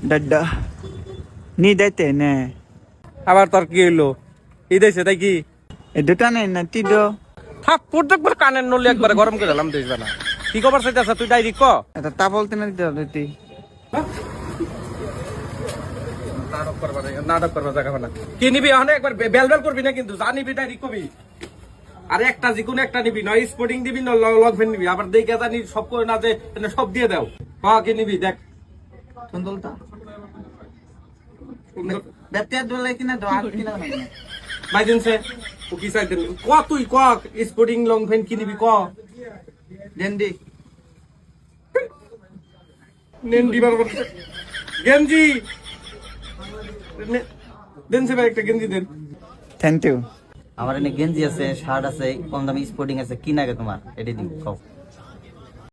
দাদা নি দাইতে নে আবার তোর কি হইলো ঈদ হয়েছে তাই কি এ দুটা নেই না তিডো থাক প্রত্যেকবার কানের নলি একবারে গরম করে দিলাম দিস না কি খবর চাইতেছ তুই ডাইরি ক এটা তা বলতে না দিতে নাটক করবা জায়গা না কি নিবি এখন একবার বেল বেল করবি না কিন্তু যা নিবি ডাইরি কবি আরে একটা যে কোনো একটা নিবি নয় স্পোর্টিং দিবি না লং ফ্যান নিবি আবার দেখে জানি সব করে না যে সব দিয়ে দাও কি নিবি দেখ সুন্দরটা বেতে দোলে কিনা দো আর কিনা না বাইজেনছে ও কি চাইতেন ক তুই ক স্পোর্টিং লং ফ্যান কি নিবি ক ডেন্ডি নেন্ডি বারবার গেঞ্জি দেন সে ভাই একটা গেঞ্জি দেন থ্যাংক ইউ আমার এনে গেঞ্জি আছে শার্ট আছে কম দামি স্পোর্টিং আছে কি নাগে তোমার এটা দিন খাও